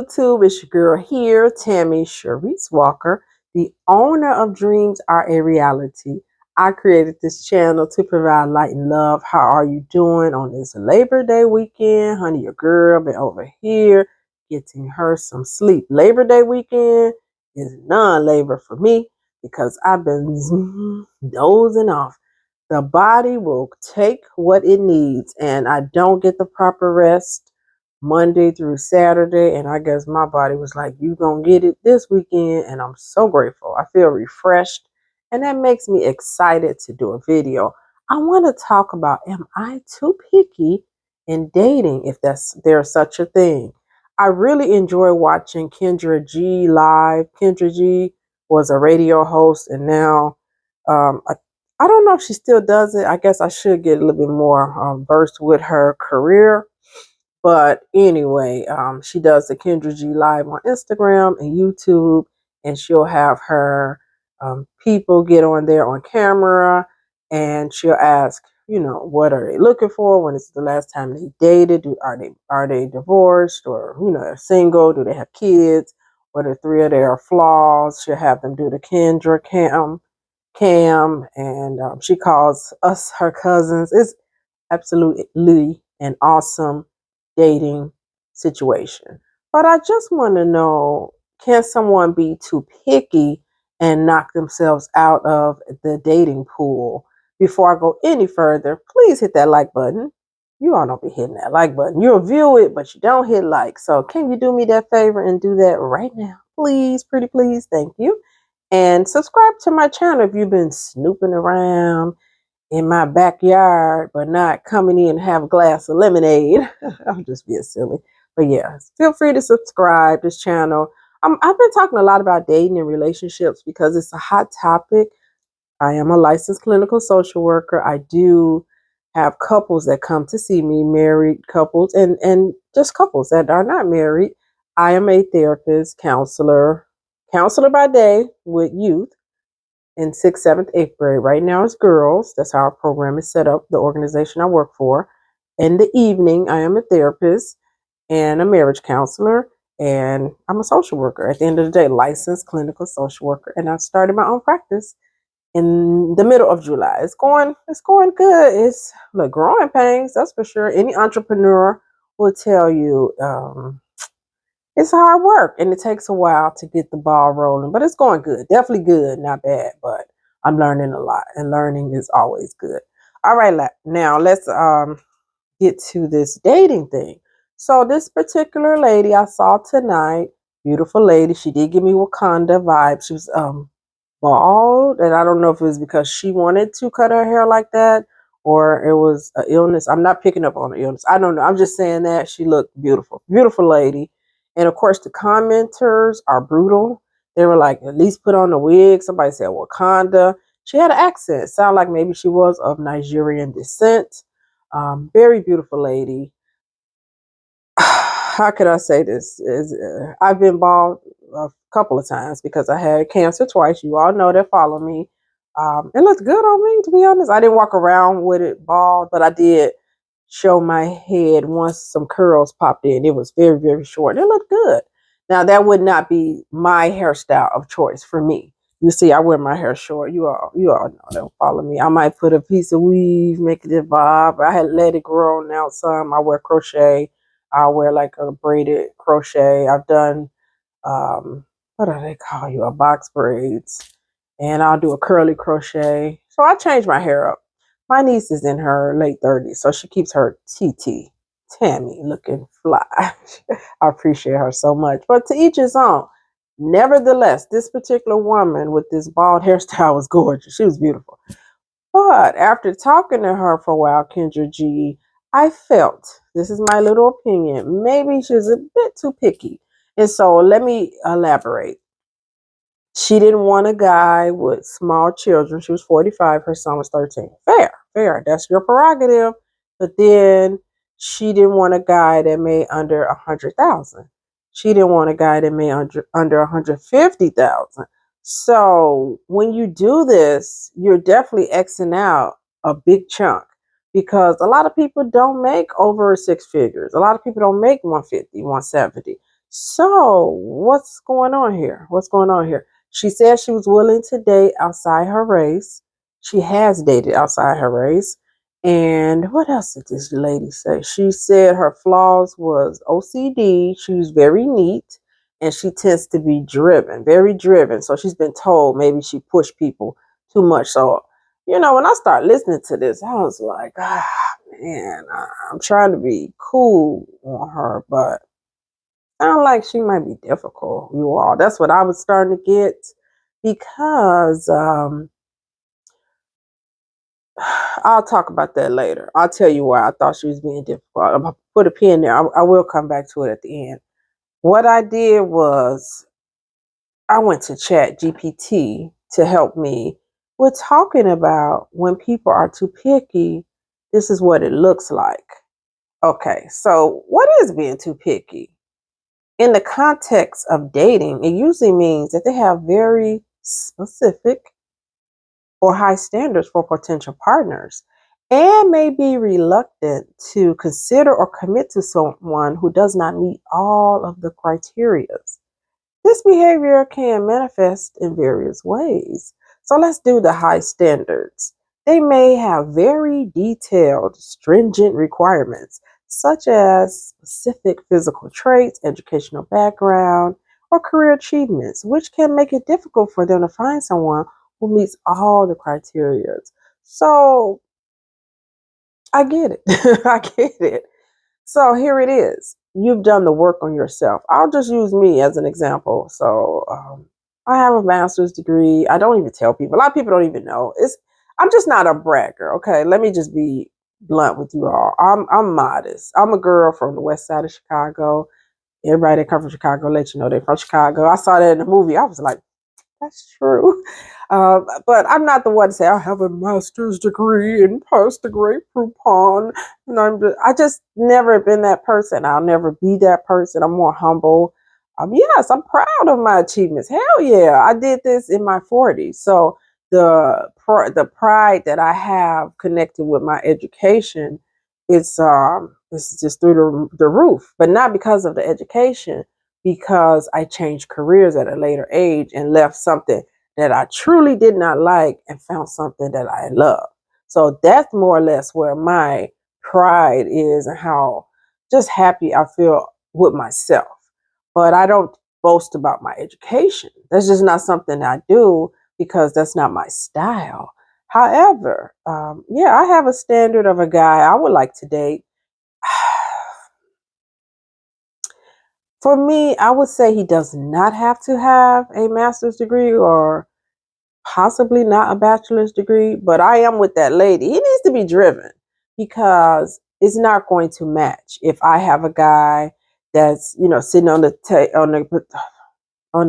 YouTube? It's your girl here, Tammy Sharice Walker, the owner of Dreams Are a Reality. I created this channel to provide light and love. How are you doing on this Labor Day weekend? Honey, your girl been over here getting her some sleep. Labor Day weekend is non-labor for me because I've been dozing off. The body will take what it needs, and I don't get the proper rest Monday through Saturday, and I guess my body was like, you gonna get it this weekend, and I'm so grateful. I feel refreshed, and that makes me excited to do a video. I want to talk about, am I too picky in dating, if there's such a thing? I really enjoy watching Kendra G live. Kendra G was a radio host, and now I don't know if she still does it. I guess I should get a little bit more versed with her career. But anyway, she does the Kendra G Live on Instagram and YouTube, and she'll have her people get on there on camera, and she'll ask, what are they looking for? When is the last time they dated? Are they divorced, or they're single? Do they have kids? What are three of their flaws? She'll have them do the Kendra Cam, and she calls us her cousins. It's absolutely an awesome dating situation. But I just want to know, can someone be too picky and knock themselves out of the dating pool? Before I go any further, please hit that like button. You all don't be hitting that like button. You'll view it, but you don't hit like. So can you do me that favor and do that right now? Please, pretty please. Thank you. And subscribe to my channel if you've been snooping around in my backyard, but not coming in and have a glass of lemonade. I'm just being silly. But yeah, feel free to subscribe to this channel. I've been talking a lot about dating and relationships because it's a hot topic. I am a licensed clinical social worker. I do have couples that come to see me, married couples, and just couples that are not married. I am a therapist, counselor by day with youth in 6th, 7th, 8th grade. Right now it's girls. That's how our program is set up, the organization I work for. In the evening, I am a therapist and a marriage counselor, and I'm a social worker. At the end of the day, licensed clinical social worker, and I started my own practice in the middle of July. It's going good. It's growing pains, that's for sure. Any entrepreneur will tell you it's hard work, and it takes a while to get the ball rolling, but it's going good. Definitely good, not bad, but I'm learning a lot, and learning is always good. All right, now let's get to this dating thing. So this particular lady I saw tonight, beautiful lady, she did give me Wakanda vibes. She was bald, and I don't know if it was because she wanted to cut her hair like that or it was an illness. I'm not picking up on the illness. I don't know. I'm just saying that she looked beautiful. Beautiful lady. And of course, the commenters are brutal. They were like, at least put on a wig. Somebody said Wakanda. She had an accent. It sounded like maybe she was of Nigerian descent. Very beautiful lady. How could I say this? I've been bald a couple of times because I had cancer twice. You all know that follow me. It looked good on me, to be honest. I didn't walk around with it bald, but I did show my head once some curls popped in. It was very, very short. It looked good. Now, that would not be my hairstyle of choice for me. You see, I wear my hair short. You all know that follow me. I might put a piece of weave, make it a bob. I had let it grow now some. I wear crochet. I'll wear like a braided crochet. I've done, what do they call you? A box braids. And I'll do a curly crochet. So I change my hair up. My niece is in her late 30s, so she keeps her TT, Tammy, looking fly. I appreciate her so much. But to each his own. Nevertheless, this particular woman with this bald hairstyle was gorgeous. She was beautiful. But after talking to her for a while, Kendra G, I felt, this is my little opinion, maybe she was a bit too picky. And so let me elaborate. She didn't want a guy with small children. She was 45. Her son was 13. Fair. That's your prerogative. But then she didn't want a guy that made under 100,000. She didn't want a guy that made under 150,000. So when you do this, you're definitely Xing out a big chunk because a lot of people don't make over six figures. A lot of people don't make 150, 170. So, what's going on here? What's going on here? She said she was willing to date outside her race. She has dated outside her race. And what else did this lady say? She said her flaws was OCD. She was very neat and she tends to be driven, very driven. So she's been told maybe she pushed people too much. So, when I start listening to this, I was like, man, I'm trying to be cool on her, but sound like she might be difficult, you all. That's what I was starting to get because I'll talk about that later. I'll tell you why I thought she was being difficult. I'm gonna put a pin there. I will come back to it at the end. What I did was I went to Chat GPT to help me with talking about when people are too picky. This is what it looks like. Okay, so what is being too picky? In the context of dating, it usually means that they have very specific or high standards for potential partners and may be reluctant to consider or commit to someone who does not meet all of the criteria. This behavior can manifest in various ways. So let's do the high standards. They may have very detailed, stringent requirements, such as specific physical traits, educational background, or career achievements, which can make it difficult for them to find someone who meets all the criteria. So I get it. I get it. So here it is. You've done the work on yourself. I'll just use me as an example. So I have a master's degree. I don't even tell people. A lot of people don't even know. I'm just not a bragger. Okay, let me just be blunt with you all. I'm modest. I'm a girl from the west side of Chicago. Everybody that comes from Chicago let you know they're from Chicago. I saw that in the movie. I was like, that's true. But I'm not the one to say I have a master's degree and passed the great Groupon. And I just never been that person. I'll never be that person. I'm more humble. Yes, I'm proud of my achievements. Hell yeah, I did this in my 40s. So the pride that I have connected with my education, it's just through the roof. But not because of the education, because I changed careers at a later age and left something that I truly did not like and found something that I love. So that's more or less where my pride is and how just happy I feel with myself. But I don't boast about my education. That's just not something I do because that's not my style. However, yeah, I have a standard of a guy I would like to date. For me, I would say he does not have to have a master's degree or possibly not a bachelor's degree, but I am with that lady. He needs to be driven because it's not going to match if I have a guy that's, sitting on the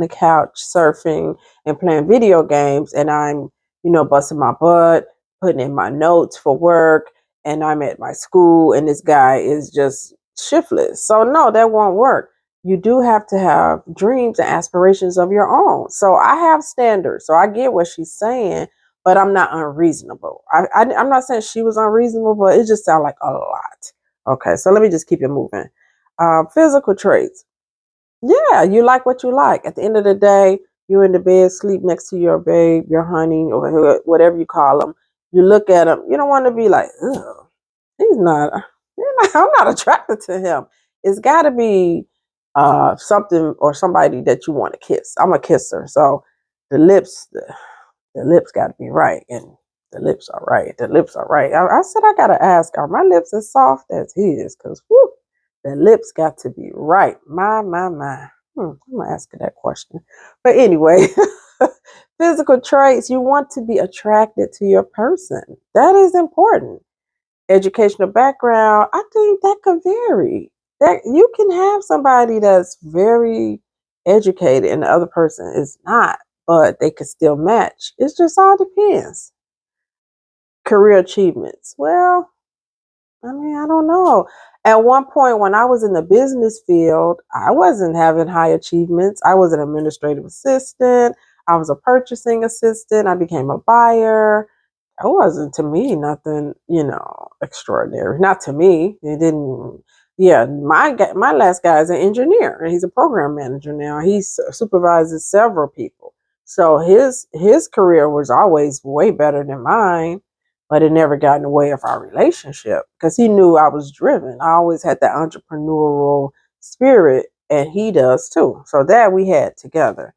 couch surfing and playing video games and I'm, busting my butt, putting in my notes for work, and I'm at my school and this guy is just shiftless. So no, that won't work. You do have to have dreams and aspirations of your own. So I have standards. So I get what she's saying, but I'm not unreasonable. I'm not saying she was unreasonable, but it just sounds like a lot. Okay, so let me just keep it moving. Physical traits. Yeah, you like what you like. At the end of the day, you're in the bed, sleep next to your babe, your honey, or whatever you call them. You look at him. You don't want to be like, ugh, he's not. I'm not attracted to him. It's got to be something or somebody that you want to kiss. I'm a kisser, so the lips, the lips got to be right, and the lips are right. The lips are right. I said I gotta ask, are my lips as soft as his? Cause whoo, the lips got to be right. My. I'm gonna ask her that question. But anyway, physical traits. You want to be attracted to your person. That is important. Educational background. I think that could vary. That you can have somebody that's very educated and the other person is not, but they could still match. It just all depends. Career achievements. Well, I mean, I don't know. At one point, when I was in the business field, I wasn't having high achievements. I was an administrative assistant. I was a purchasing assistant. I became a buyer. It wasn't to me nothing, extraordinary. Not to me. It didn't, Yeah, my last guy is an engineer, and he's a program manager now. He supervises several people. So his career was always way better than mine, but it never got in the way of our relationship because he knew I was driven. I always had that entrepreneurial spirit, and he does too. So that we had together.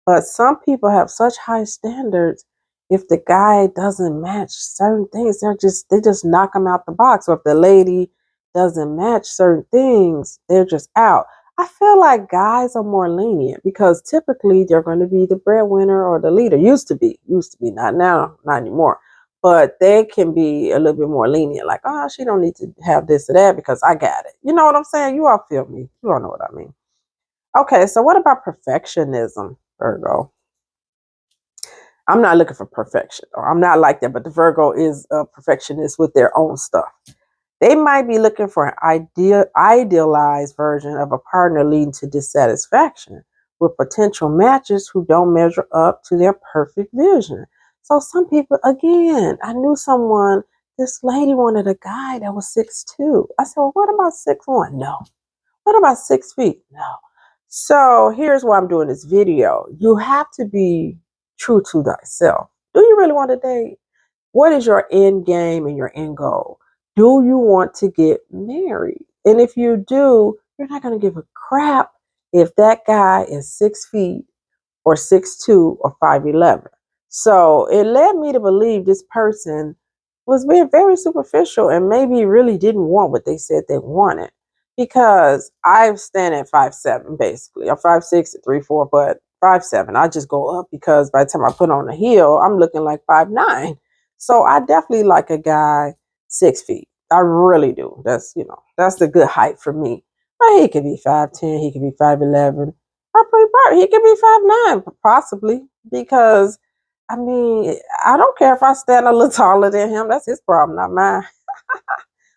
But some people have such high standards. If the guy doesn't match certain things, they just knock him out the box. Or if the lady doesn't match certain things, they're just out. I feel like guys are more lenient because typically they're going to be the breadwinner or the leader. Used to be, not now, not anymore. But they can be a little bit more lenient, like, oh, she don't need to have this or that because I got it. You know what I'm saying? You all feel me. You all know what I mean. Okay, so what about perfectionism, Virgo? I'm not looking for perfection, or I'm not like that, but the Virgo is a perfectionist with their own stuff. They might be looking for an idealized version of a partner leading to dissatisfaction with potential matches who don't measure up to their perfect vision. So some people, again, I knew someone, this lady wanted a guy that was 6'2". I said, well, what about 6'1"? No. What about 6 feet? No. So here's why I'm doing this video. You have to be true to thyself. Do you really want to date? What is your end game and your end goal? Do you want to get married? And if you do, you're not going to give a crap if that guy is 6 feet or 6'2" or 5'11". So it led me to believe this person was being very superficial and maybe really didn't want what they said they wanted. Because I stand at 5'7", basically. I'm 5'6" at 3'4", but 5'7". I just go up because by the time I put on a heel, I'm looking like 5'9". So I definitely like a guy 6 feet. I really do. That's the good height for me. But he could be 5'10", he could be 5'11". He could be 5'9", possibly, because I mean, I don't care if I stand a little taller than him. That's his problem, not mine.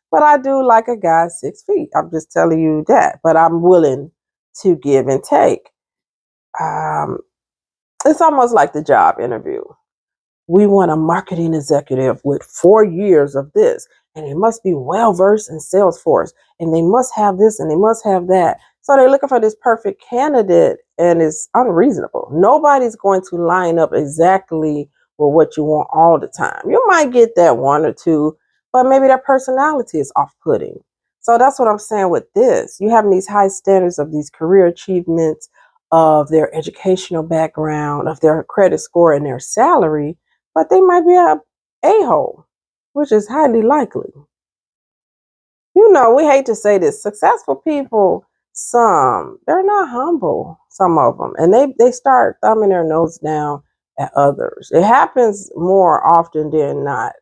But I do like a guy 6 feet. I'm just telling you that. But I'm willing to give and take. Um, it's almost like the job interview. We want a marketing executive with 4 years of this, and they must be well versed in Salesforce, and they must have this and they must have that. So they're looking for this perfect candidate, and it's unreasonable. Nobody's going to line up exactly with what you want all the time. You might get that one or two, but maybe their personality is off-putting. So that's what I'm saying with this. You have these high standards of these career achievements, of their educational background, of their credit score, and their salary, but they might be a-hole, which is highly likely. We hate to say this. Successful people, they're not humble, some of them. And they start thumbing their nose down at others. It happens more often than not.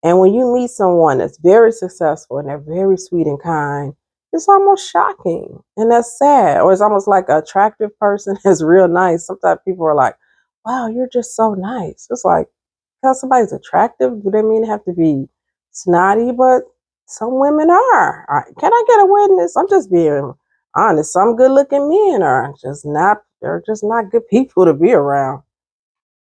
And when you meet someone that's very successful and they're very sweet and kind, it's almost shocking. And that's sad. Or it's almost like an attractive person is real nice. Sometimes people are like, wow, you're just so nice. It's like, because somebody's attractive, do they mean they have to be snotty? But some women are. Can I get a witness? I'm just being honest. Some good looking men they're just not good people to be around.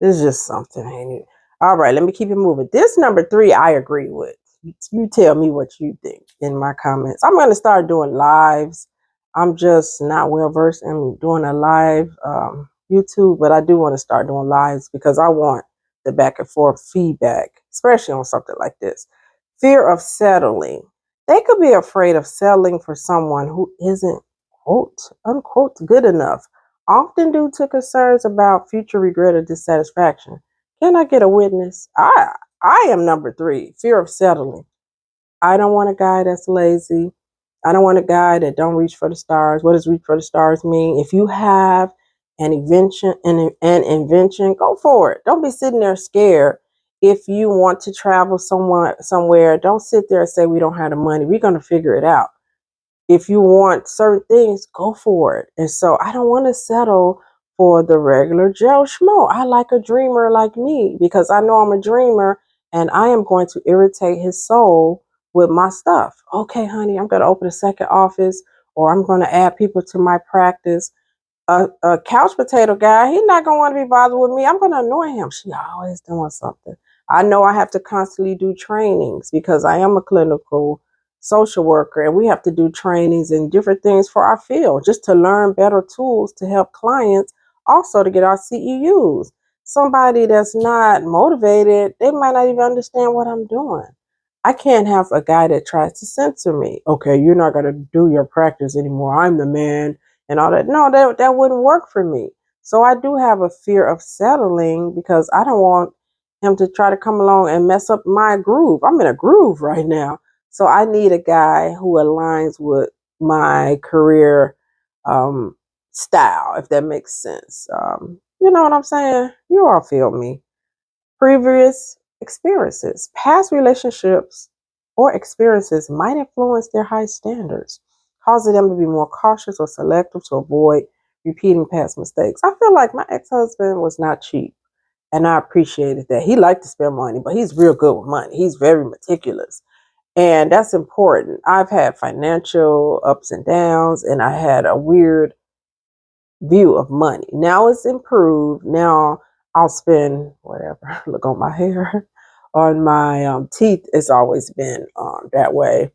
It's just something, ain't it? All right, let me keep it moving. This number 3, I agree with. You tell me what you think in my comments. I'm going to start doing lives. I'm just not well versed in doing a live YouTube, but I do want to start doing lives because I want the back and forth feedback, especially on something like this. Fear of settling. They could be afraid of settling for someone who isn't, quote, unquote, good enough, often due to concerns about future regret or dissatisfaction. Can I get a witness? I am number 3, fear of settling. I don't want a guy that's lazy. I don't want a guy that don't reach for the stars. What does reach for the stars mean? If you have an invention, go for it. Don't be sitting there scared. If you want to travel somewhere, don't sit there and say we don't have the money. We're going to figure it out. If you want certain things, go for it. And so I don't want to settle for the regular Joe Schmo. I like a dreamer like me because I know I'm a dreamer and I am going to irritate his soul with my stuff. Okay, honey, I'm going to open a second office, or I'm going to add people to my practice. A couch potato guy, he's not going to want to be bothered with me. I'm going to annoy him. She always doing something. I know I have to constantly do trainings because I am a clinical social worker, and we have to do trainings and different things for our field just to learn better tools to help clients, also to get our CEUs. Somebody that's not motivated, they might not even understand what I'm doing. I can't have a guy that tries to censor me. Okay, you're not going to do your practice anymore. I'm the man and all that. No, that wouldn't work for me. So I do have a fear of settling because I don't want him to try to come along and mess up my groove. I'm in a groove right now. So I need a guy who aligns with my career um, style, if that makes sense. You know what I'm saying? You all feel me. Previous experiences, past relationships, or experiences might influence their high standards, causing them to be more cautious or selective to avoid repeating past mistakes. I feel like my ex-husband was not cheap, and I appreciated that. He liked to spend money, but he's real good with money. He's very meticulous, and that's important. I've had financial ups and downs, and I had a weird view of money. Now it's improved. Now I'll spend whatever. Look on my hair, on my teeth. It's always been that way.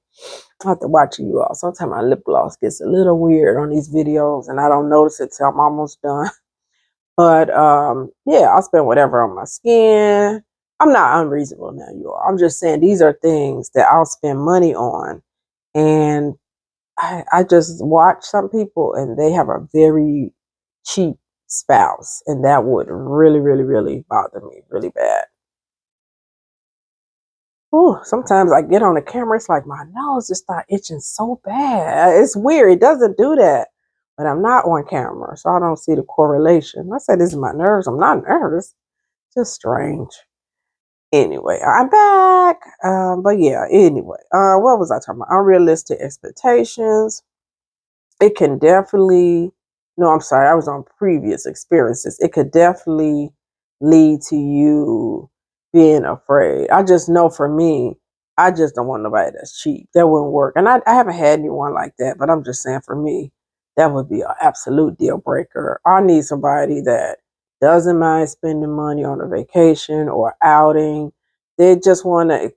I have to watch you all. Sometimes my lip gloss gets a little weird on these videos, and I don't notice it till I'm almost done. But yeah, I'll spend whatever on my skin. I'm not unreasonable now, you all. I'm just saying these are things that I'll spend money on, and I just watch some people and they have a very cheap spouse, and that would really, really, really bother me really bad. Ooh, sometimes I get on the camera, it's like my nose just start itching so bad. It's weird. It doesn't do that. But I'm not on camera, so I don't see the correlation. I said this is my nerves. I'm not nervous. Just strange. Anyway, I'm back. But yeah, anyway. What was I talking about? Unrealistic expectations. It can definitely, no, I'm sorry, I was on previous experiences. It could definitely lead to you being afraid. I just know for me, I just don't want nobody that's cheap. That wouldn't work. And I haven't had anyone like that, but I'm just saying for me, that would be an absolute deal breaker. I need somebody that doesn't mind spending money on a vacation or outing. They just want to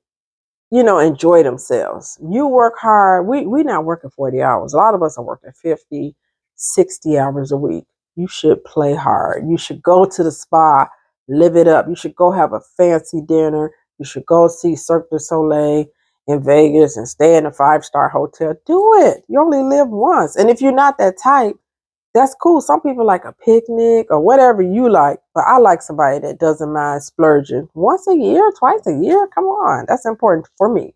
enjoy themselves. You work hard. We not working 40 hours. A lot of us are working 50, 60 hours a week. You should play hard. You should go to the spa, live it up. You should go have a fancy dinner. You should go see Cirque du Soleil in Vegas and stay in a 5-star hotel. Do it. You only live once. And if you're not that type, that's cool. Some people like a picnic or whatever you like, but I like somebody that doesn't mind splurging once a year, twice a year. Come on, that's important for me.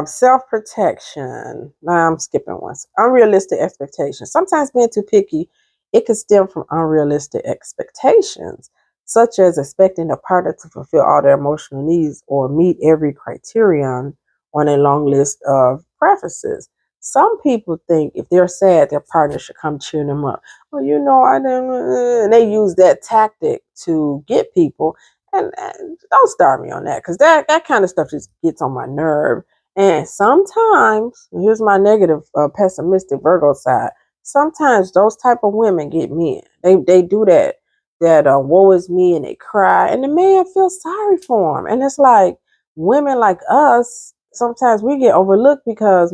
Self-protection. Now I'm skipping ones. Unrealistic expectations. Sometimes being too picky, it can stem from unrealistic expectations, such as expecting a partner to fulfill all their emotional needs or meet every criterion on a long list of preferences. Some people think if they're sad, their partner should come cheer them up. Well, I didn't, and they use that tactic to get people. And don't start me on that, because that kind of stuff just gets on my nerve. And sometimes, here's my negative, pessimistic Virgo side. Sometimes those type of women get men. They do that woe is me, and they cry, and the man feels sorry for them. And it's like women like us, sometimes we get overlooked because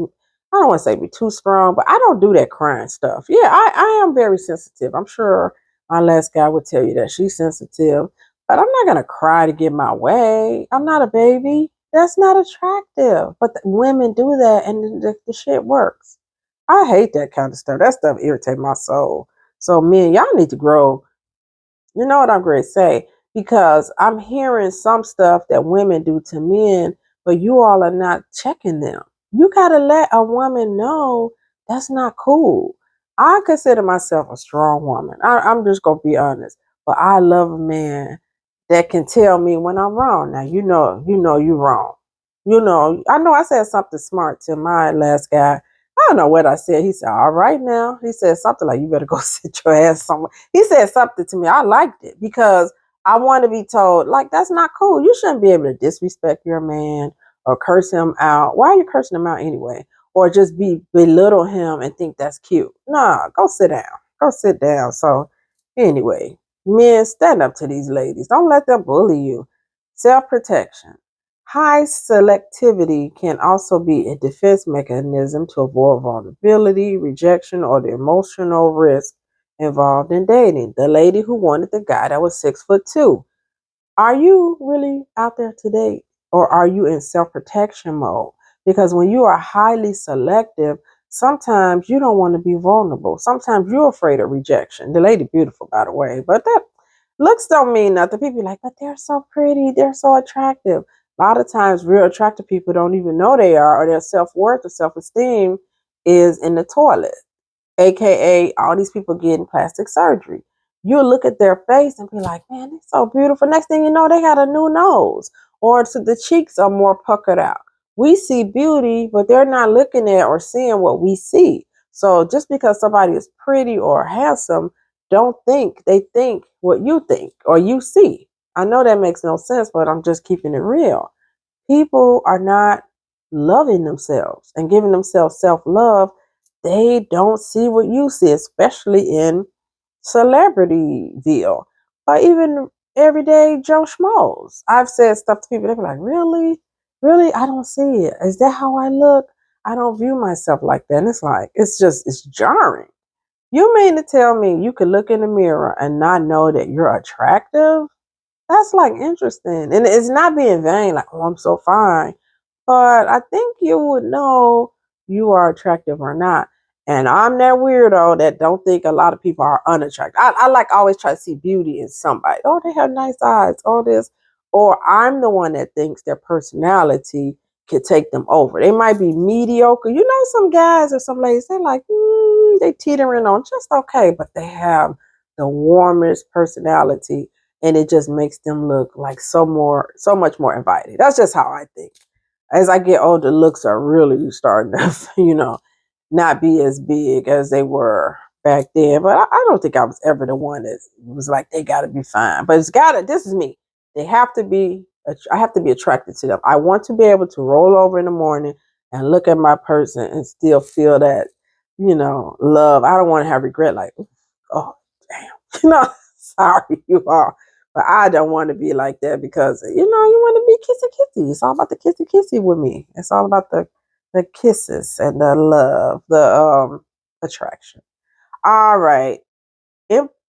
I don't want to say we're too strong, but I don't do that crying stuff. Yeah, I am very sensitive. I'm sure my last guy would tell you that she's sensitive, but I'm not gonna cry to get my way. I'm not a baby. That's not attractive. But women do that, and the shit works. I hate that kind of stuff. That stuff irritates my soul. So men, y'all need to grow. You know what I'm going to say? Because I'm hearing some stuff that women do to men, but you all are not checking them. You got to let a woman know that's not cool. I consider myself a strong woman. I'm just going to be honest. But I love a man that can tell me when I'm wrong. Now, you're wrong. I know I said something smart to my last guy. I don't know what I said. He said, all right now. He said something like, you better go sit your ass somewhere. He said something to me. I liked it because I want to be told, like, that's not cool. You shouldn't be able to disrespect your man or curse him out. Why are you cursing him out anyway? Or just belittle him and think that's cute. Nah, go sit down. Go sit down. So anyway, men, stand up to these ladies. Don't let them bully you. Self-protection. High selectivity can also be a defense mechanism to avoid vulnerability, rejection, or the emotional risk involved in dating. The lady who wanted the guy that was 6'2". Are you really out there to date, or are you in self protection mode? Because when you are highly selective, sometimes you don't want to be vulnerable. Sometimes you're afraid of rejection. The lady beautiful, by the way, but that looks don't mean nothing. People be like, but they're so pretty, they're so attractive. A lot of times, real attractive people don't even know they are, or their self worth or self esteem is in the toilet, aka all these people getting plastic surgery. You'll look at their face and be like, man, they're so beautiful. Next thing you know, they got a new nose, or so the cheeks are more puckered out. We see beauty, but they're not looking at or seeing what we see. So just because somebody is pretty or handsome, don't think they think what you think or you see. I know that makes no sense, but I'm just keeping it real. People are not loving themselves and giving themselves self love. They don't see what you see, especially in Celebrityville or even everyday Joe Schmoes. I've said stuff to people, they be like, really? Really? I don't see it. Is that how I look? I don't view myself like that. And it's like, it's jarring. You mean to tell me you could look in the mirror and not know that you're attractive? That's like interesting. And it's not being vain, like, oh, I'm so fine. But I think you would know you are attractive or not. And I'm that weirdo that don't think a lot of people are unattractive. I like always try to see beauty in somebody. Oh, they have nice eyes, all this. Or I'm the one that thinks their personality could take them over. They might be mediocre. You know, some guys or some ladies, they're like, they teetering on just okay, but they have the warmest personality, and it just makes them look like so much more inviting. That's just how I think. As I get older, looks are really starting to, not be as big as they were back then. But I don't think I was ever the one that was like, they got to be fine. But this is me. They have to be, I have to be attracted to them. I want to be able to roll over in the morning and look at my person and still feel that, love. I don't want to have regret like, oh, damn, sorry you are. But I don't want to be like that because, you want to be kissy kissy. It's all about the kissy kissy with me. It's all about the kisses and the love, the attraction. All right.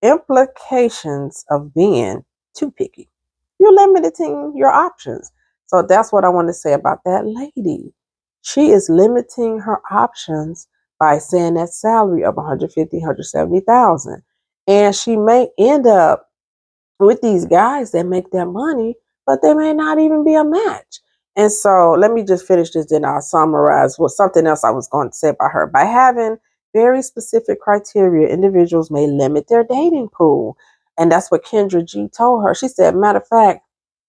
Implications of being too picky. You're limiting your options. So that's what I want to say about that lady. She is limiting her options by saying that salary of 150, 170,000. And she may end up with these guys that make that money, but they may not even be a match. And so let me just finish this, then I'll summarize what something else I was going to say about her. By having very specific criteria, individuals may limit their dating pool. And that's what Kendra G told her. She said, matter of fact,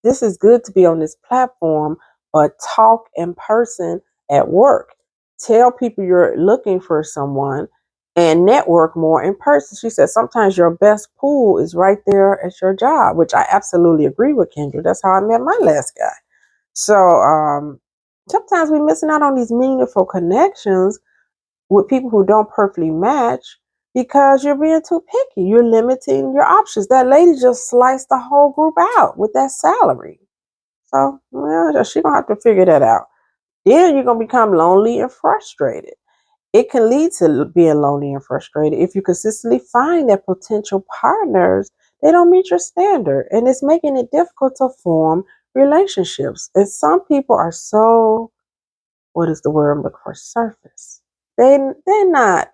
this is good to be on this platform, but talk in person at work. Tell people you're looking for someone and network more in person. She said sometimes your best pool is right there at your job, which I absolutely agree with, Kendra. That's how I met my last guy. So sometimes we're missing out on these meaningful connections with people who don't perfectly match because you're being too picky. You're limiting your options. That lady just sliced the whole group out with that salary. So, well, she's going to have to figure that out. Then you're going to become lonely and frustrated. It can lead to being lonely and frustrated if you consistently find that potential partners, they don't meet your standard, and it's making it difficult to form relationships. And some people are so, what is the word I'm looking for? Surface. They're not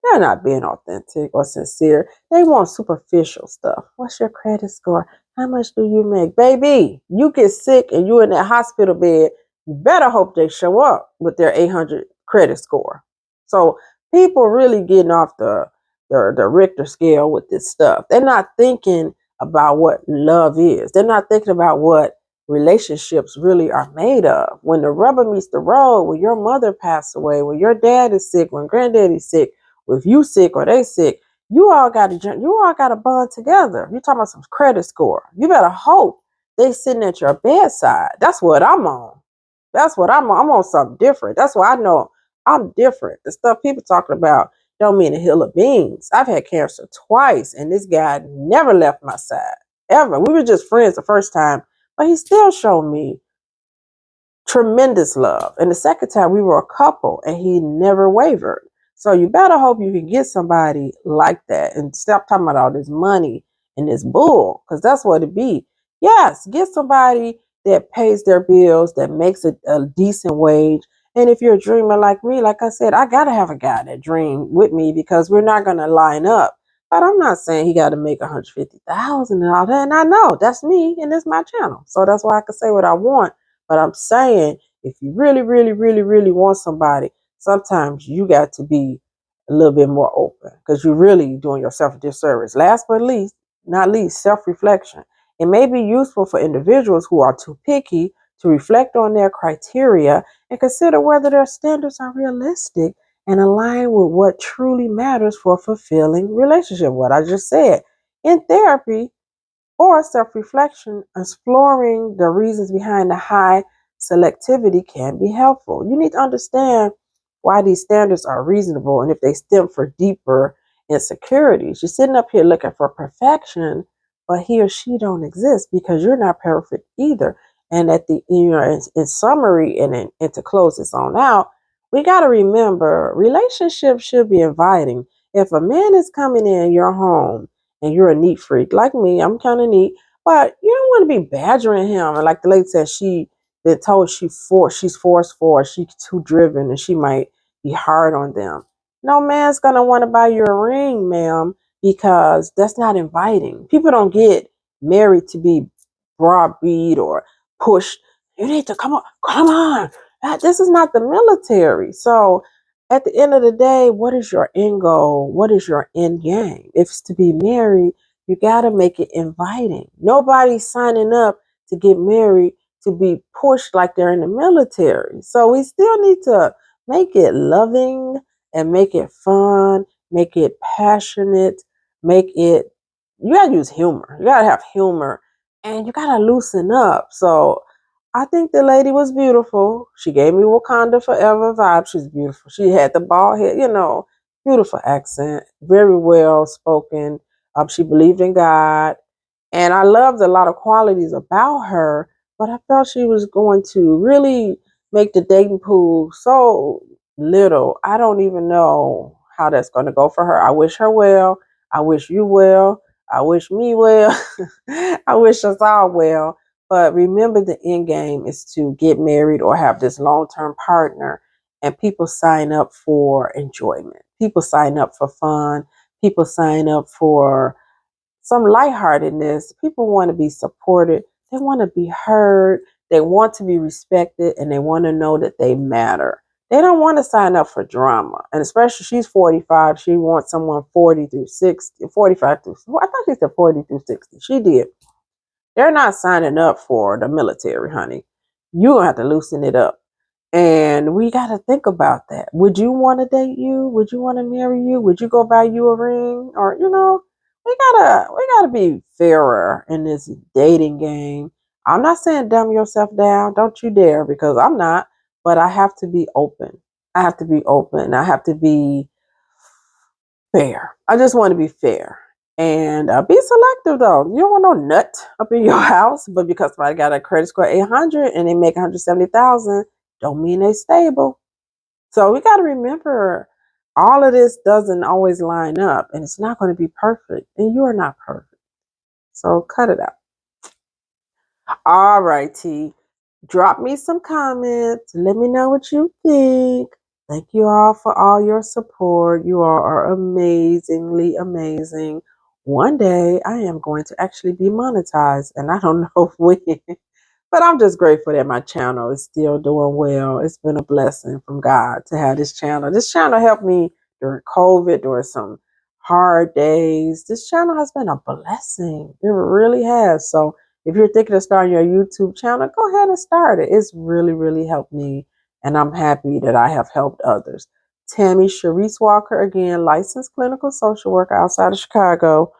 they're not being authentic or sincere. They want superficial stuff. What's your credit score? How much do you make? Baby, you get sick and you in that hospital bed, you better hope they show up with their 800 credit score. So people really getting off the Richter scale with this stuff. They're not thinking about what love is. They're not thinking about what relationships really are made of. When the rubber meets the road, when your mother passed away, when your dad is sick, when granddaddy's sick, if you sick or they sick, you all got to bond together. You're talking about some credit score. You better hope they sitting at your bedside. That's what I'm on. That's what I'm on. I'm on something different. That's why I know I'm different. The stuff people talking about don't mean a hill of beans. I've had cancer twice, and this guy never left my side ever. We were just friends the first time, but he still showed me tremendous love. And the second time we were a couple and he never wavered. So you better hope you can get somebody like that and stop talking about all this money and this bull, because that's what it be. Yes, get somebody that pays their bills, that makes a decent wage. And if you're a dreamer like me, like I said, I got to have a guy that dream with me because we're not going to line up. But I'm not saying he got to make 150,000 and all that. And I know that's me and it's my channel. So that's why I can say what I want. But I'm saying, if you really, really, really, really want somebody, sometimes you got to be a little bit more open because you're really doing yourself a disservice. Last but not least, self-reflection. It may be useful for individuals who are too picky to reflect on their criteria and consider whether their standards are realistic and align with what truly matters for a fulfilling relationship. What I just said. In therapy, or self-reflection, exploring the reasons behind the high selectivity can be helpful. You need to understand why these standards are reasonable and if they stem from deeper insecurities. You're sitting up here looking for perfection, but he or she don't exist because you're not perfect either. And at the in summary and to close this on out, we got to remember relationships should be inviting. If a man is coming in your home and you're a neat freak like me, I'm kind of neat, but you don't want to be badgering him. And like the lady said, they're told she's forceful, or she's too driven, and she might be hard on them. No man's gonna want to buy you a ring, ma'am, because that's not inviting. People don't get married to be browbeat or pushed. You need to come on. This is not the military. So at the end of the day, what is your end goal? What is your end game? If it's to be married, you got to make it inviting. Nobody's signing up to get married to be pushed like they're in the military. So we still need to make it loving and make it fun, make it passionate, make it, you got to use humor. You got to have humor and you got to loosen up. So I think the lady was beautiful. She gave me Wakanda Forever vibe. She's beautiful. She had the bald head, beautiful accent, very well spoken. She believed in God. And I loved a lot of qualities about her, but I felt she was going to really make the dating pool so little. I don't even know how that's going to go for her. I wish her well. I wish you well. I wish me well. I wish us all well. But remember, the end game is to get married or have this long-term partner. And people sign up for enjoyment. People sign up for fun. People sign up for some lightheartedness. People want to be supported. They want to be heard. They want to be respected, and they want to know that they matter. They don't want to sign up for drama. And especially she's 45. She wants someone 40 through 60, 45 through, I thought she said 40 through 60. She did. They're not signing up for the military, honey. You're going to have to loosen it up. And we got to think about that. Would you want to date you? Would you want to marry you? Would you go buy you a ring? Or, we gotta be fairer in this dating game. I'm not saying dumb yourself down. Don't you dare, because I'm not. But I have to be open. I have to be open. I have to be fair. I just want to be fair. And be selective though. You don't want no nut up in your house, but because somebody got a credit score 800 and they make 170,000, don't mean they stable. So we got to remember all of this doesn't always line up, and it's not going to be perfect, and you are not perfect. So cut it out. All right, T. Drop me some comments. Let me know what you think. Thank you all for all your support. You all are amazingly amazing. One day I am going to actually be monetized, and I don't know when. But I'm just grateful that my channel is still doing well. It's been a blessing from God to have this channel. This channel helped me during COVID, during some hard days. This channel has been a blessing. It really has. So if you're thinking of starting your YouTube channel, go ahead and start it. It's really, really helped me. And I'm happy that I have helped others. Tammy Sharice Walker, again, licensed clinical social worker outside of Chicago.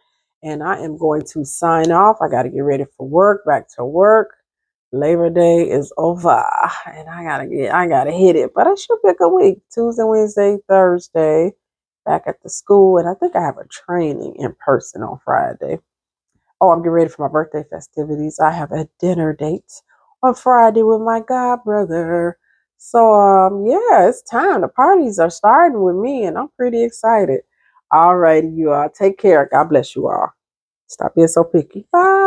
And I am going to sign off. I got to get ready for work, back to work. Labor Day is over and I gotta hit it. But it should be a good week. Tuesday, Wednesday, Thursday, back at the school. And I think I have a training in person on Friday. Oh, I'm getting ready for my birthday festivities. I have a dinner date on Friday with my god brother. So yeah, it's time. The parties are starting with me and I'm pretty excited. All righty, you all. Take care. God bless you all. Stop being so picky. Bye.